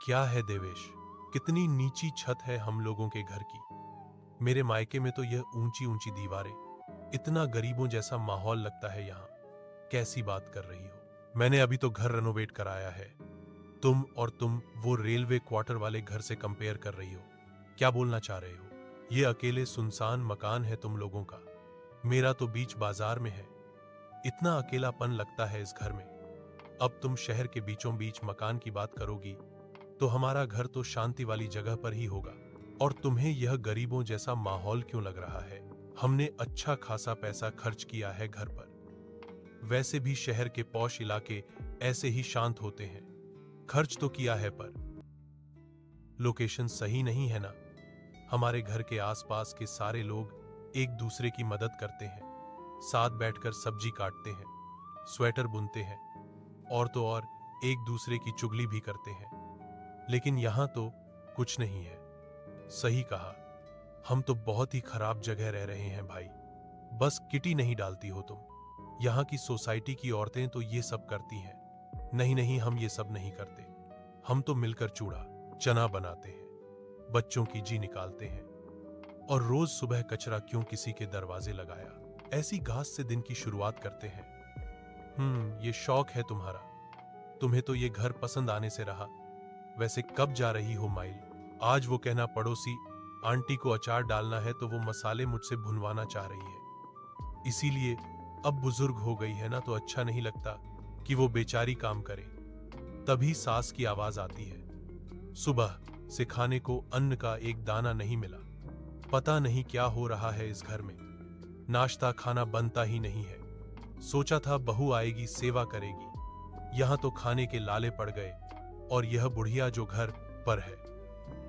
क्या है देवेश, कितनी नीची छत है हम लोगों के घर की। मेरे मायके में तो यह ऊंची ऊंची दीवारें, इतना गरीबों जैसा माहौल लगता है यहाँ। कैसी बात कर रही हो? मैंने अभी तो घर रेनोवेट कराया है। तुम वो रेलवे क्वार्टर वाले घर से कंपेयर कर रही हो? क्या बोलना चाह रहे हो? ये अकेले सुनसान मकान है तुम लोगों का, मेरा तो बीच बाजार में है। इतना अकेलापन लगता है इस घर में। अब तुम शहर के बीचों बीच मकान की बात करोगी तो हमारा घर तो शांति वाली जगह पर ही होगा। और तुम्हें यह गरीबों जैसा माहौल क्यों लग रहा है? हमने अच्छा खासा पैसा खर्च किया है घर पर। वैसे भी शहर के पॉश इलाके ऐसे ही शांत होते हैं। खर्च तो किया है पर लोकेशन सही नहीं है ना। हमारे घर के आसपास के सारे लोग एक दूसरे की मदद करते हैं, साथ बैठकर सब्जी काटते हैं, स्वेटर बुनते हैं और तो और एक दूसरे की चुगली भी करते हैं। लेकिन यहां तो कुछ नहीं है। सही कहा, हम तो बहुत ही खराब जगह रह रहे हैं भाई। बस किटी नहीं डालती हो तुम। यहाँ की सोसाइटी की औरतें तो ये सब करती हैं। नहीं नहीं, हम ये सब नहीं करते। हम तो मिलकर चूड़ा चना बनाते हैं, बच्चों की जी निकालते हैं और रोज सुबह कचरा क्यों किसी के दरवाजे लगाया, ऐसी घास से दिन की शुरुआत करते हैं। ये शौक है तुम्हारा। तुम्हें तो ये घर पसंद आने से रहा। वैसे कब जा रही हो माइल? आज वो कहना पड़ोसी आंटी को अचार डालना है तो वो मसाले मुझसे भुनवाना चाह रही है। इसीलिए अब बुजुर्ग हो गई है ना, तो अच्छा नहीं लगता कि वो बेचारी काम करे। तभी सास की आवाज आती है, सुबह से खाने को अन्न का एक दाना नहीं मिला। पता नहीं क्या हो रहा है इस घर में। नाश्ता खाना बनता ही नहीं है। सोचा था बहू आएगी सेवा करेगी, यहां तो खाने के लाले पड़ गए। और यह बुढ़िया जो घर पर है,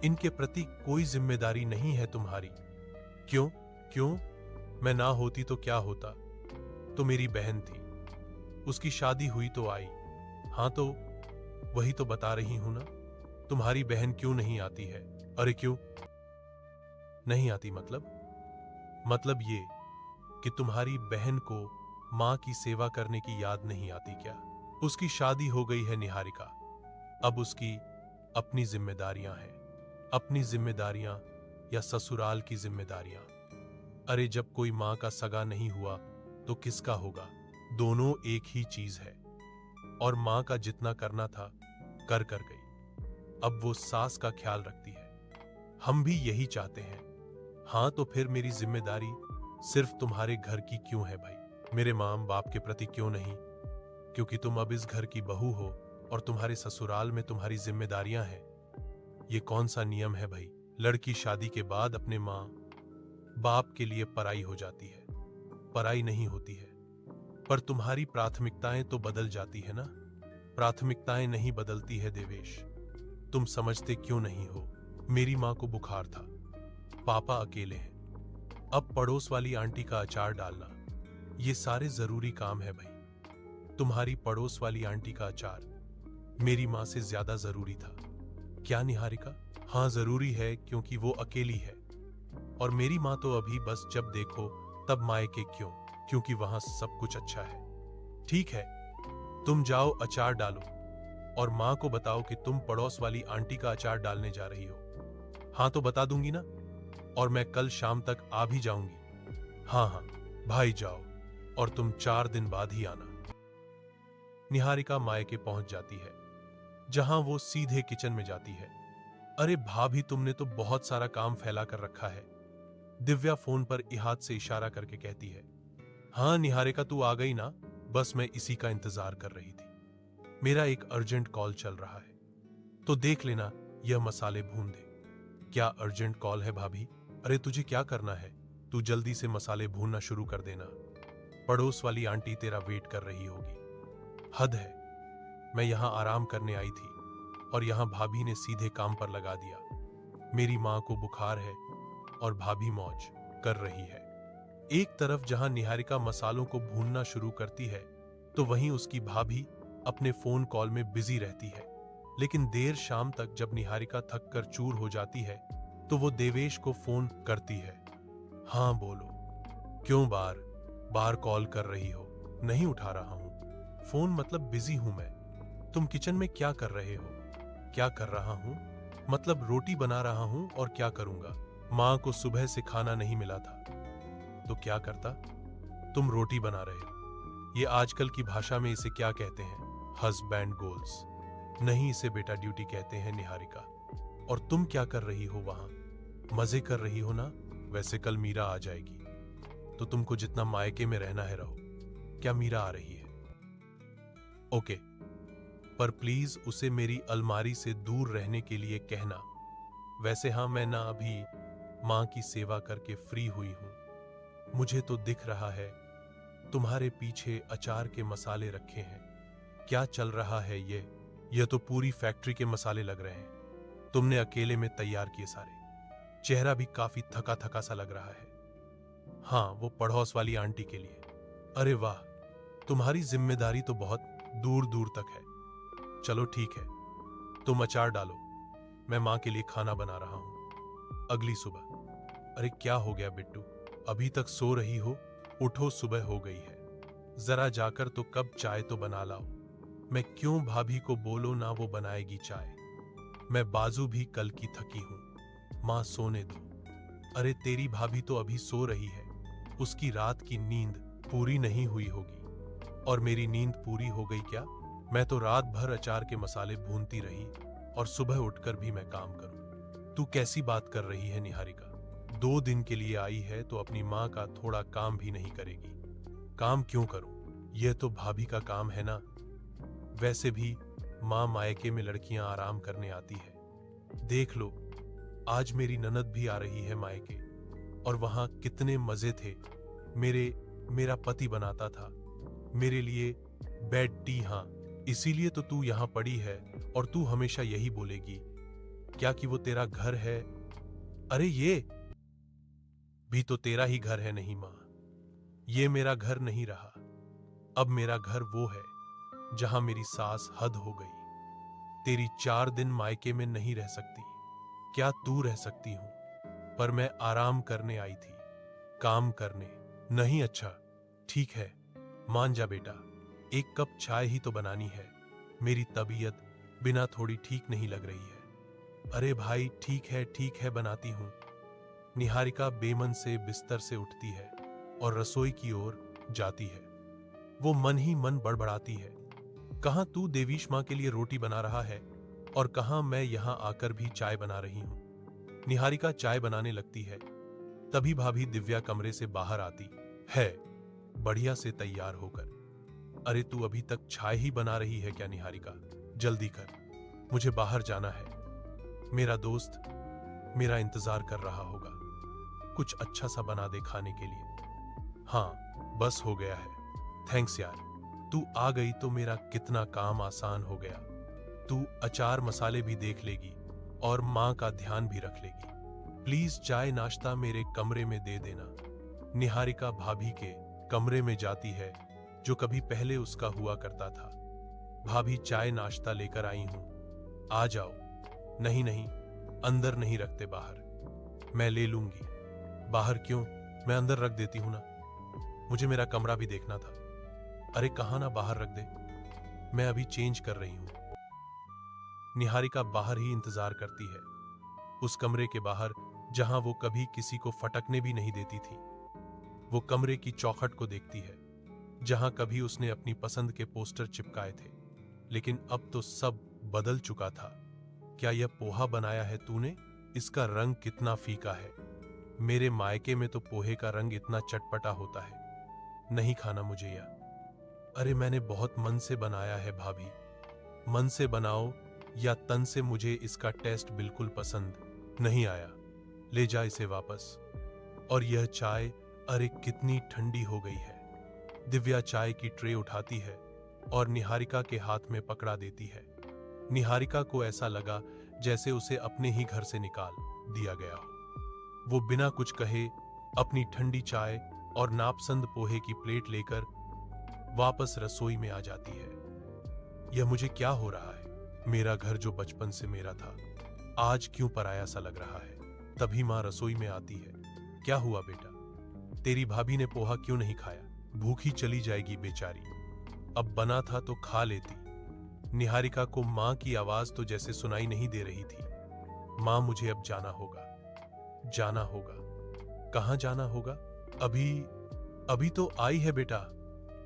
इनके प्रति कोई जिम्मेदारी नहीं है तुम्हारी। क्यों क्यों? मैं ना होती तो क्या होता? तो मेरी बहन थी, उसकी शादी हुई तो आई। हाँ तो वही तो बता रही हूं ना। तुम्हारी बहन क्यों नहीं आती है? अरे क्यों नहीं आती? मतलब ये कि तुम्हारी बहन को मां की सेवा करने की याद नहीं आती क्या? उसकी शादी हो गई है निहारिका, अब उसकी अपनी जिम्मेदारियां हैं। अपनी जिम्मेदारियां या ससुराल की जिम्मेदारियां? अरे जब कोई मां का सगा नहीं हुआ तो किसका होगा? दोनों एक ही चीज है। और मां का जितना करना था कर गई। अब वो सास का ख्याल रखती है। हम भी यही चाहते हैं। हाँ तो फिर मेरी जिम्मेदारी सिर्फ तुम्हारे घर की क्यों है भाई? मेरे मां बाप के प्रति क्यों नहीं? क्योंकि तुम अब इस घर की बहू हो और तुम्हारे ससुराल में तुम्हारी जिम्मेदारियां हैं। ये कौन सा नियम है भाई? लड़की शादी के बाद अपने मां बाप के लिए पराई हो जाती है। पराई नहीं होती है, पर तुम्हारी प्राथमिकताएं तो बदल जाती है ना। प्राथमिकताएं नहीं बदलती है देवेश। तुम समझते क्यों नहीं हो? मेरी मां को बुखार था, पापा अकेले हैं, अब पड़ोस वाली आंटी का अचार डालना, ये सारे जरूरी काम है भाई। तुम्हारी पड़ोस वाली आंटी का अचार मेरी मां से ज्यादा जरूरी था क्या निहारिका? हाँ जरूरी है, क्योंकि वो अकेली है। और मेरी मां तो अभी बस जब देखो तब मायके क्यों? क्योंकि वहां सब कुछ अच्छा है। ठीक है, तुम जाओ अचार डालो और मां को बताओ कि तुम पड़ोस वाली आंटी का अचार डालने जा रही हो। हाँ तो बता दूंगी ना, और मैं कल शाम तक आ भी जाऊंगी। हाँ हाँ भाई जाओ, और तुम 4 दिन बाद ही आना। निहारिका मायके पहुंच जाती है, जहां वो सीधे किचन में जाती है। अरे भाभी, तुमने तो बहुत सारा काम फैला कर रखा है। दिव्या फोन पर इहाद से इशारा करके कहती है। हाँ निहारिका, तू आ गई ना, बस मैं इसी का इंतजार कर रही थी। मेरा एक अर्जेंट कॉल चल रहा है, तो देख लेना यह मसाले भून दे। क्या अर्जेंट कॉल है भाभी? अरे तुझे क्या करना है, तू जल्दी से मसाले भूनना शुरू कर देना। पड़ोस वाली आंटी तेरा वेट कर रही होगी। हद है, मैं यहां आराम करने आई थी और यहां भाभी ने सीधे काम पर लगा दिया। मेरी मां को बुखार है और भाभी मौज कर रही है। एक तरफ जहां निहारिका मसालों को भूनना शुरू करती है, तो वहीं उसकी भाभी अपने फोन कॉल में बिजी रहती है। लेकिन देर शाम तक जब निहारिका थक कर चूर हो जाती है, तो वो देवेश को फोन करती है। हाँ बोलो, क्यों बार बार कॉल कर रही हो? नहीं उठा रहा हूं फोन, मतलब बिजी हूं मैं। तुम किचन में क्या कर रहे हो? क्या कर रहा हूँ? मतलब रोटी बना रहा हूँ और क्या करूँगा? माँ को सुबह से खाना नहीं मिला था तो क्या करता? तुम रोटी बना रहे हो। ये आजकल की भाषा में इसे क्या कहते हैं? Husband goals. नहीं, इसे बेटा ड्यूटी कहते हैं निहारिका। और तुम क्या कर रही हो वहां? मजे कर रही हो ना? वैसे कल मीरा आ जाएगी तो तुमको जितना मायके में रहना है रहो। क्या मीरा आ रही है? ओके, पर प्लीज उसे मेरी अलमारी से दूर रहने के लिए कहना। वैसे हाँ, मैं ना अभी माँ की सेवा करके फ्री हुई हूं। मुझे तो दिख रहा है तुम्हारे पीछे अचार के मसाले रखे हैं। क्या चल रहा है ये तो पूरी फैक्ट्री के मसाले लग रहे हैं। तुमने अकेले में तैयार किए सारे। चेहरा भी काफी थका थका सा लग रहा है। हाँ, वो पड़ोस वाली आंटी के लिए। अरे वाह, तुम्हारी जिम्मेदारी तो बहुत दूर दूर तक है। चलो ठीक है, तुम अचार डालो, मैं माँ के लिए खाना बना रहा हूँ अगली सुबह। अरे क्या हो गया बिट्टू, अभी तक सो रही हो? उठो, सुबह हो गई है। जरा जाकर तो कप चाय तो बना लाओ। मैं क्यों भाभी को बोलो ना, वो बनाएगी चाय। मैं बाजू भी कल की थकी हूं, मां सोने दो। अरे तेरी भाभी तो अभी सो रही है, उसकी रात की नींद पूरी नहीं हुई होगी। और मेरी नींद पूरी हो गई क्या? मैं तो रात भर अचार के मसाले भूनती रही और सुबह उठकर भी मैं काम करूं। तू कैसी बात कर रही है निहारिका? 2 दिन के लिए आई है तो अपनी माँ का थोड़ा काम भी नहीं करेगी? काम क्यों करूं? यह तो भाभी का काम है ना। वैसे भी माँ मायके में लड़कियां आराम करने आती है। देख लो, आज मेरी ननद भी आ रही है मायके, और वहां कितने मजे थे। मेरा पति बनाता था मेरे लिए बेड टी। हाँ, इसीलिए तो तू यहां पड़ी है और तू हमेशा यही बोलेगी क्या कि वो तेरा घर है। अरे ये भी तो तेरा ही घर है। नहीं मां, ये मेरा घर नहीं रहा। अब मेरा घर वो है जहां मेरी सास हद हो गई। तेरी 4 दिन मायके में नहीं रह सकती। क्या तू रह सकती हूं? पर मैं आराम करने आई थी, काम करने नहीं। अच्छा ठीक है, मान जा बेटा, 1 कप चाय ही तो बनानी है। मेरी तबीयत बिना थोड़ी ठीक नहीं लग रही है। अरे भाई ठीक है बनाती हूं। निहारिका बेमन से बिस्तर से उठती है और रसोई की ओर जाती है। वो मन ही मन बड़बड़ाती है, कहां तू देवीश मां के लिए रोटी बना रहा है और कहां मैं यहां आकर भी चाय बना रही हूं। निहारिका चाय बनाने लगती है, तभी भाभी दिव्या कमरे से बाहर आती है बढ़िया से तैयार होकर। अरे तू अभी तक चाय ही बना रही है क्या निहारिका? जल्दी कर, मुझे बाहर जाना है। मेरा दोस्त मेरा इंतजार कर रहा होगा, कुछ अच्छा सा बना दे खाने के लिए। हाँ बस हो गया है, थैंक्स यार। तू आ गई तो मेरा कितना काम आसान हो गया। तू अचार मसाले भी देख लेगी और माँ का ध्यान भी रख लेगी। प्लीज चाय नाश्ता मेरे कमरे में दे देना। निहारिका भाभी के कमरे में जाती है, जो कभी पहले उसका हुआ करता था। भाभी चाय नाश्ता लेकर आई हूं, आ जाओ। नहीं नहीं, अंदर नहीं रखते, बाहर मैं ले लूंगी। बाहर क्यों, मैं अंदर रख देती हूं ना। मुझे मेरा कमरा भी देखना था। अरे कहां ना, बाहर रख दे, मैं अभी चेंज कर रही हूं। निहारिका बाहर ही इंतजार करती है, उस कमरे के बाहर जहां वो कभी किसी को फटकने भी नहीं देती थी। वो कमरे की चौखट को देखती है जहां कभी उसने अपनी पसंद के पोस्टर चिपकाए थे, लेकिन अब तो सब बदल चुका था। क्या यह पोहा बनाया है तूने? इसका रंग कितना फीका है। मेरे मायके में तो पोहे का रंग इतना चटपटा होता है। नहीं खाना मुझे यह। अरे मैंने बहुत मन से बनाया है भाभी। मन से बनाओ या तन से, मुझे इसका टेस्ट बिल्कुल पसंद नहीं आया। ले जा इसे वापस। और यह चाय, अरे कितनी ठंडी हो गई है। दिव्या चाय की ट्रे उठाती है और निहारिका के हाथ में पकड़ा देती है। निहारिका को ऐसा लगा जैसे उसे अपने ही घर से निकाल दिया गया हो। वो बिना कुछ कहे अपनी ठंडी चाय और नापसंद पोहे की प्लेट लेकर वापस रसोई में आ जाती है। यह मुझे क्या हो रहा है? मेरा घर जो बचपन से मेरा था, आज क्यों पराया सा लग रहा है? तभी माँ रसोई में आती है। क्या हुआ बेटा, तेरी भाभी ने पोहा क्यों नहीं खाया? भूखी चली जाएगी बेचारी, अब बना था तो खा लेती। निहारिका को मां की आवाज तो जैसे सुनाई नहीं दे रही थी। मां, मुझे अब जाना होगा, जाना होगा। कहां जाना होगा? अभी अभी तो आई है बेटा,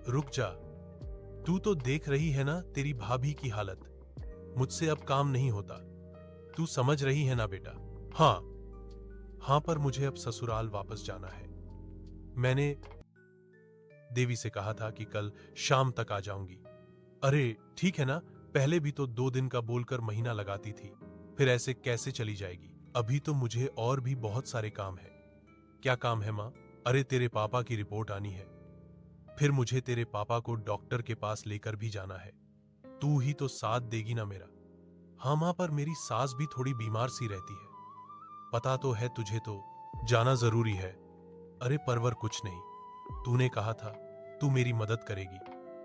रुक जा। तू तो देख रही है ना तेरी भाभी की हालत। मुझसे अब काम नहीं होता, तू समझ रही है ना बेटा? हाँ हाँ, पर मुझे अब ससुराल वापस जाना है। मैंने देवी से कहा था कि कल शाम तक आ जाऊंगी। अरे ठीक है ना, पहले भी तो 2 दिन का बोलकर महीना लगाती थी, फिर ऐसे कैसे चली जाएगी? अभी तो मुझे और भी बहुत सारे काम है। क्या काम है माँ? अरे तेरे पापा की रिपोर्ट आनी है, फिर मुझे तेरे पापा को डॉक्टर के पास लेकर भी जाना है। तू ही तो साथ देगी ना मेरा? हाँ माँ, पर मेरी सास भी थोड़ी बीमार सी रहती है, पता तो है तुझे, तो जाना जरूरी है। अरे परवर कुछ नहीं, तूने कहा था तू मेरी मदद करेगी।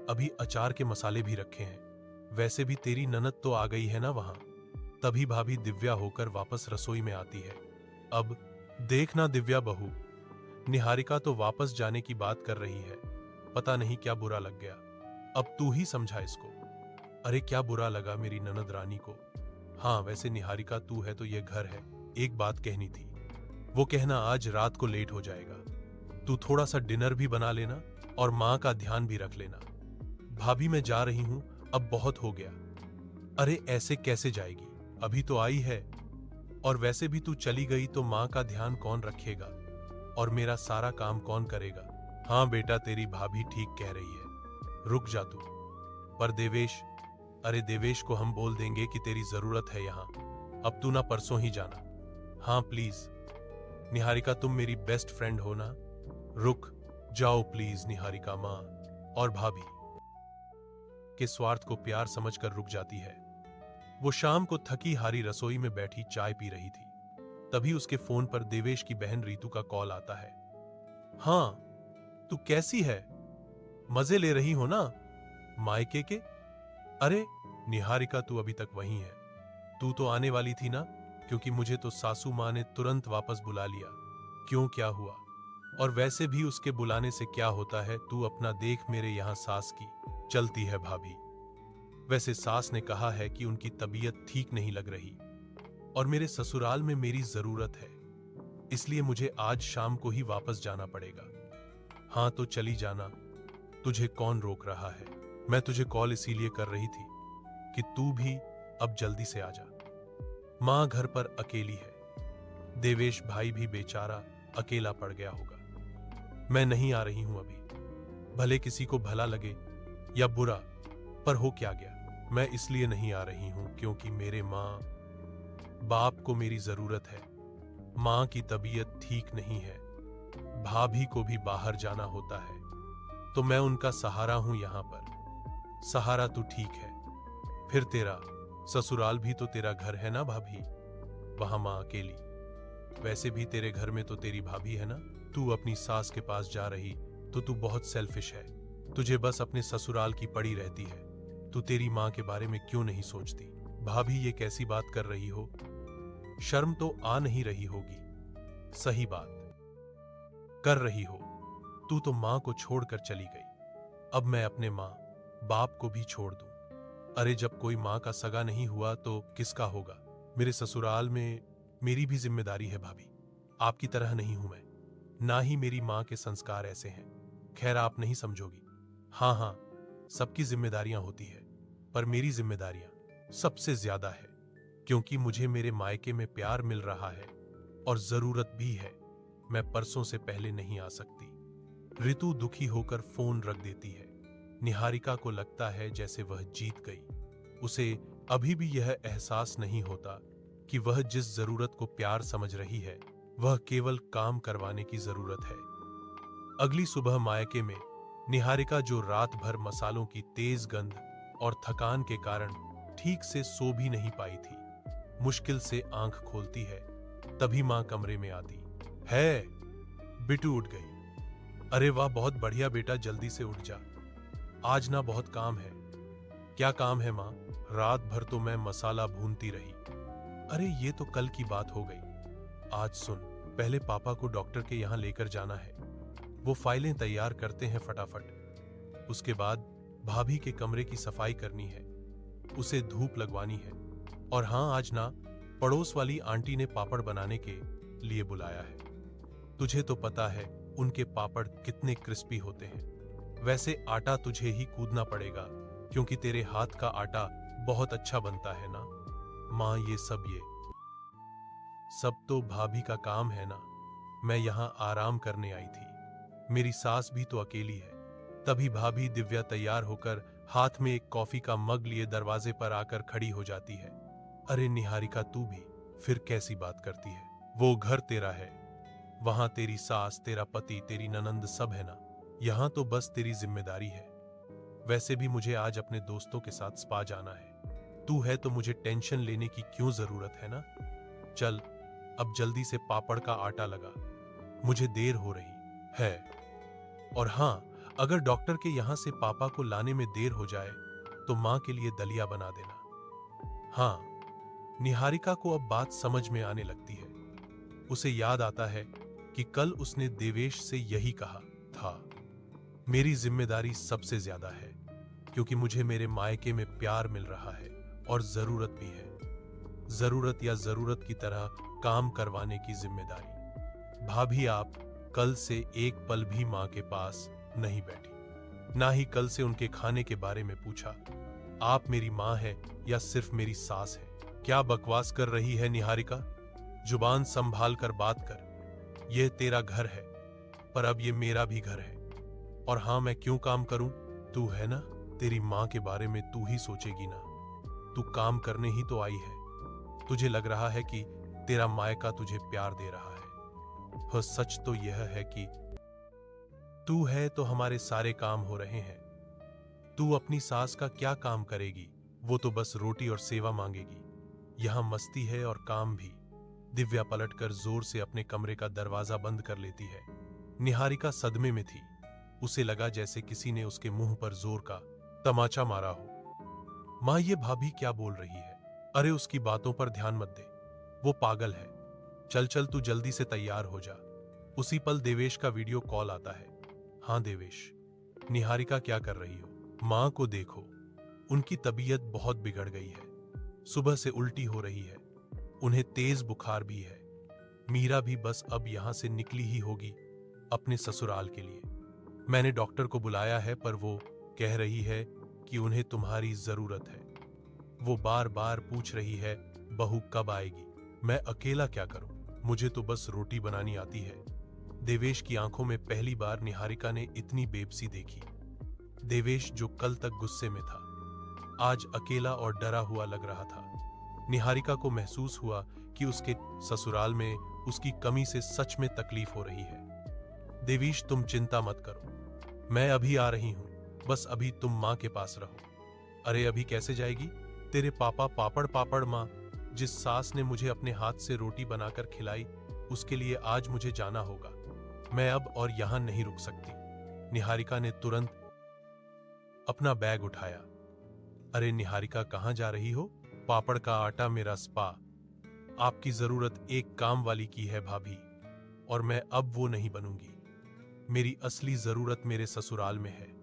अभी अचार के मसाले भी रखे हैं। वैसे भी तेरी ननद तो आ गई है ना वहां। तभी भाभी दिव्या होकर वापस रसोई में आती है। अब देखना दिव्या बहू, निहारिका तो वापस जाने की बात कर रही है, पता नहीं क्या बुरा लग गया। अब तू ही समझा इसको। अरे क्या बुरा लगा मेरी ननद रानी को? हाँ वैसे निहारिका तू है तो ये घर है। एक बात कहनी थी, वो कहना आज रात को लेट हो जाएगा, तू थोड़ा सा डिनर भी बना लेना और माँ का ध्यान भी रख लेना। भाभी मैं जा रही हूं, अब बहुत हो गया। अरे ऐसे कैसे जाएगी, अभी तो आई है, और वैसे भी तू चली गई तो माँ का ध्यान कौन रखेगा और मेरा सारा काम कौन करेगा? हाँ बेटा तेरी भाभी ठीक कह रही है, रुक जा तू। पर देवेश, अरे देवेश को हम बोल देंगे कि तेरी जरूरत है यहां, अब तू ना परसों ही जाना। हाँ प्लीज निहारिका, तुम मेरी बेस्ट फ्रेंड हो ना, रुक जाओ प्लीज। निहारिका माँ और भाभी के स्वार्थ को प्यार समझकर रुक जाती है। वो शाम को थकी हारी रसोई में बैठी चाय पी रही थी, तभी उसके फोन पर देवेश की बहन रीतू का कॉल आता है। हाँ तू कैसी है, मजे ले रही हो ना मायके के? अरे निहारिका तू अभी तक वहीं है, तू तो आने वाली थी ना, क्योंकि मुझे तो सासू माँ ने तुरंत वापस बुला लिया। क्यों, क्या हुआ? और वैसे भी उसके बुलाने से क्या होता है, तू अपना देख, मेरे यहाँ सास की चलती है भाभी। वैसे सास ने कहा है कि उनकी तबीयत ठीक नहीं लग रही और मेरे ससुराल में मेरी जरूरत है, इसलिए मुझे आज शाम को ही वापस जाना पड़ेगा। हाँ तो चली जाना, तुझे कौन रोक रहा है? मैं तुझे कॉल इसीलिए कर रही थी कि तू भी अब जल्दी से आ जा। मां घर पर अकेली है, देवेश भाई भी बेचारा अकेला पड़ गया होगा। मैं नहीं आ रही हूं अभी, भले किसी को भला लगे या बुरा, पर हो क्या गया, मैं इसलिए नहीं आ रही हूं क्योंकि मेरे मां बाप को मेरी जरूरत है। मां की तबीयत ठीक नहीं है, भाभी को भी बाहर जाना होता है, तो मैं उनका सहारा हूं यहां पर। सहारा तो ठीक है, फिर तेरा ससुराल भी तो तेरा घर है ना भाभी, वहां मां अकेली। वैसे भी तेरे घर में तो तेरी भाभी है ना, तू अपनी सास के पास जा रही तो तू बहुत सेल्फिश है, तुझे बस अपने ससुराल की पड़ी रहती है। तू तेरी मां के बारे में क्यों नहीं सोचती? भाभी ये कैसी बात कर रही हो, शर्म तो आ नहीं रही होगी? सही बात कर रही हो, तू तो मां को छोड़कर चली गई, अब मैं अपने मां बाप को भी छोड़ दूं? अरे जब कोई मां का सगा नहीं हुआ तो किसका होगा? मेरे ससुराल में मेरी भी जिम्मेदारी है भाभी, आपकी तरह नहीं हूं मैं, ना ही मेरी मां के संस्कार ऐसे हैं। खैर आप नहीं समझोगी। हाँ हाँ, सबकी जिम्मेदारियां होती है, पर मेरी जिम्मेदारियां सबसे ज्यादा है, क्योंकि मुझे मेरे मायके में प्यार मिल रहा है और जरूरत भी है। मैं परसों से पहले नहीं आ सकती। ऋतु दुखी होकर फोन रख देती है। निहारिका को लगता है जैसे वह जीत गई। उसे अभी भी यह एहसास नहीं होता कि वह जिस जरूरत को प्यार समझ रही है, वह केवल काम करवाने की जरूरत है। अगली सुबह मायके में निहारिका, जो रात भर मसालों की तेज गंध और थकान के कारण ठीक से सो भी नहीं पाई थी, मुश्किल से आंख खोलती है, तभी मां कमरे में आती है। बिटू उठ गई। अरे वाह, बहुत बढ़िया बेटा, जल्दी से उठ जा, आज ना बहुत काम है। क्या काम है मां? रात भर तो मैं मसाला भूनती रही। अरे ये तो कल की बात हो गई। आज सुन, पहले पापा को डॉक्टर के यहां लेकर जाना है, वो फाइलें तैयार करते हैं फटाफट। उसके बाद भाभी के कमरे की सफाई करनी है। उसे धूप लगवानी है। और हाँ, आज ना पड़ोस वाली आंटी ने पापड़ बनाने के लिए बुलाया है। तुझे तो पता है उनके पापड़ कितने क्रिस्पी होते हैं। वैसे आटा तुझे ही कूदना पड़ेगा क्योंकि तेरे हाथ का आटा बहुत अच्छा बनता है ना। माँ, ये सब तो भाभी का काम है ना। मैं यहाँ आराम करने आई थी। मेरी सास भी तो अकेली है। तभी भाभी दिव्या तैयार होकर हाथ में एक कॉफी का मग लिए दरवाजे पर आकर खड़ी हो जाती है। अरे निहारिका, तू भी फिर कैसी बात करती है? वो घर तेरा है, वहां तेरी सास, तेरा पति, तेरी ननंद सब है ना। यहाँ तो बस तेरी जिम्मेदारी है। वैसे भी मुझे आज अपने दोस्तों के साथ स्पा जाना है। तू है तो मुझे टेंशन लेने की क्यों जरूरत है ना। चल अब जल्दी से पापड़ का आटा लगा, मुझे देर हो रही है। और हाँ, अगर डॉक्टर के यहाँ से पापा को लाने में देर हो जाए तो माँ के लिए दलिया बना देना। हाँ, निहारिका को अब बात समझ में आने लगती है। उसे याद आता है कि कल उसने देवेश से यही कहा था, मेरी जिम्मेदारी सबसे ज्यादा है क्योंकि मुझे मेरे मायके में प्यार मिल रहा है और जरूरत भी है। जरूरत या जरूरत की तरह काम करवाने की जिम्मेदारी। भाभी, आप कल से एक पल भी माँ के पास नहीं बैठी, ना ही कल से उनके खाने के बारे में पूछा। आप मेरी माँ है या सिर्फ मेरी सास है? क्या बकवास कर रही है निहारिका? जुबान संभाल कर बात कर। यह तेरा घर है, पर अब यह मेरा भी घर है। और हाँ, मैं क्यों काम करूं? तू है ना, तेरी माँ के बारे में तू ही सोचेगी ना। तू काम करने ही तो आई है। तुझे लग रहा है कि तेरा मायका तुझे प्यार दे रहा है। हाँ, सच तो यह है कि तू है तो हमारे सारे काम हो रहे हैं। तू अपनी सास का क्या काम करेगी? वो तो बस रोटी और सेवा मांगेगी। यहां मस्ती है और काम भी। दिव्या पलटकर जोर से अपने कमरे का दरवाजा बंद कर लेती है। निहारिका सदमे में थी। उसे लगा जैसे किसी ने उसके मुंह पर जोर का तमाचा मारा हो। मां, ये भाभी क्या बोल रही है? अरे उसकी बातों पर ध्यान मत दे, वो पागल है। चल चल, तू जल्दी से तैयार हो जा। उसी पल देवेश का वीडियो कॉल आता है। हाँ देवेश, निहारिका क्या कर रही हो? मां को देखो, उनकी तबीयत बहुत बिगड़ गई है। सुबह से उल्टी हो रही है, उन्हें तेज बुखार भी है। मीरा भी बस अब यहां से निकली ही होगी अपने ससुराल के लिए। मैंने डॉक्टर को बुलाया है पर वो कह रही है कि उन्हें तुम्हारी जरूरत है। वो बार बार पूछ रही है बहू कब आएगी। मैं अकेला क्या करूं? मुझे तो बस रोटी बनानी आती है। देवेश की आंखों में पहली बार निहारिका ने इतनी बेबसी देखी। देवेश जो कल तक गुस्से में था, आज अकेला और डरा हुआ लग रहा था। निहारिका को महसूस हुआ कि उसके ससुराल में उसकी कमी से सच में तकलीफ हो रही है। देवेश, तुम चिंता मत करो, मैं अभी आ रही हूं। बस अभी तुम मां के पास रहो। अरे अभी कैसे जाएगी? तेरे पापा पापड़ पापड़। मां, जिस सास ने मुझे अपने हाथ से रोटी बनाकर खिलाई, उसके लिए आज मुझे जाना होगा। मैं अब और यहां नहीं रुक सकती। निहारिका ने तुरंत अपना बैग उठाया। अरे निहारिका, कहां जा रही हो? पापड़ का आटा, मेरा स्पा। आपकी जरूरत एक काम वाली की है भाभी, और मैं अब वो नहीं बनूंगी। मेरी असली जरूरत मेरे ससुराल में है।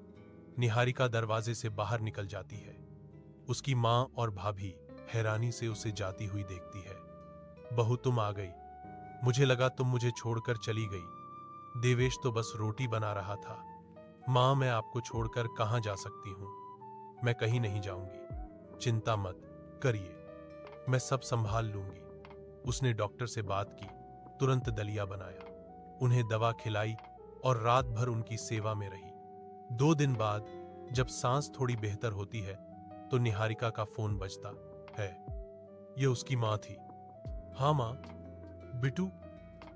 निहारिका दरवाजे से बाहर निकल जाती है। उसकी मां और भाभी हैरानी से उसे जाती हुई देखती है। बहू, तुम आ गई। मुझे लगा तुम मुझे छोड़कर चली गई। देवेश तो बस रोटी बना रहा था। मां, मैं आपको छोड़कर कहां जा सकती हूं? मैं कहीं नहीं जाऊंगी, चिंता मत करिए, मैं सब संभाल लूंगी। उसने डॉक्टर से बात की, तुरंत दलिया बनाया, उन्हें दवा खिलाई और रात भर उनकी सेवा में रही। 2 दिन बाद जब सांस थोड़ी बेहतर होती है तो निहारिका का फोन बजता है। यह उसकी मां थी। हाँ मां। बिटू,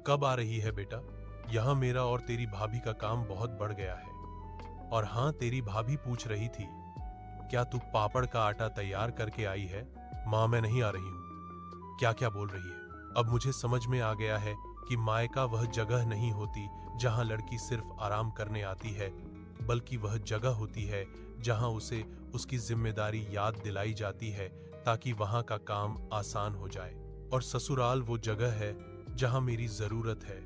कब आ रही है बेटा? यहां मेरा और तेरी भाभी का काम बहुत बढ़ गया है। और हाँ, तेरी भाभी पूछ रही थी क्या तू पापड़ का आटा तैयार करके आई है? मां, मैं नहीं आ रही हूं। क्या क्या बोल रही है? अब मुझे समझ में आ गया है कि मायका वह जगह नहीं होती जहां लड़की सिर्फ आराम करने आती है, बल्कि वह जगह होती है जहां उसे उसकी जिम्मेदारी याद दिलाई जाती है ताकि वहां का काम आसान हो जाए। और ससुराल वो जगह है जहां मेरी जरूरत है,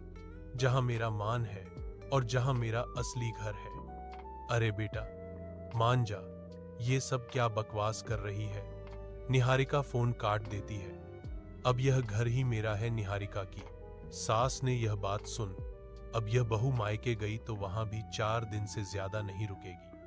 जहां मेरा मान है और जहां मेरा असली घर है। अरे बेटा, मान जा, ये सब क्या बकवास कर रही है? निहारिका फोन काट देती है। अब यह घर ही मेरा है निहारिका की। सास ने यह बात सुन, अब यह बहू मायके गई तो वहां भी 4 दिन से ज्यादा नहीं रुकेगी।